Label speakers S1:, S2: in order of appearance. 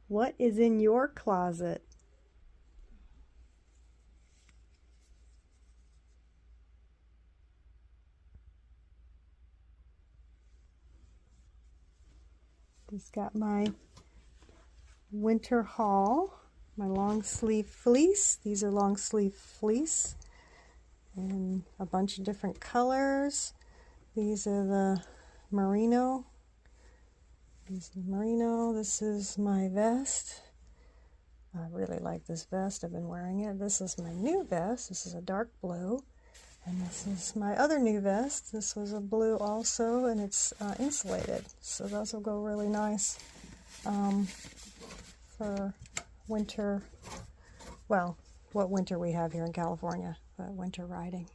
S1: What is in your closet? Just got my winter haul, my long sleeve fleece. These are long sleeve fleece in a bunch of different colors. These are the merino. This is merino. This is my vest. I really like this vest. I've been wearing it. This is my new vest. This is a dark blue. And this is my other new vest. This was a blue also, and it's insulated. So those will go really nice for winter, well, what winter we have here in California, winter riding.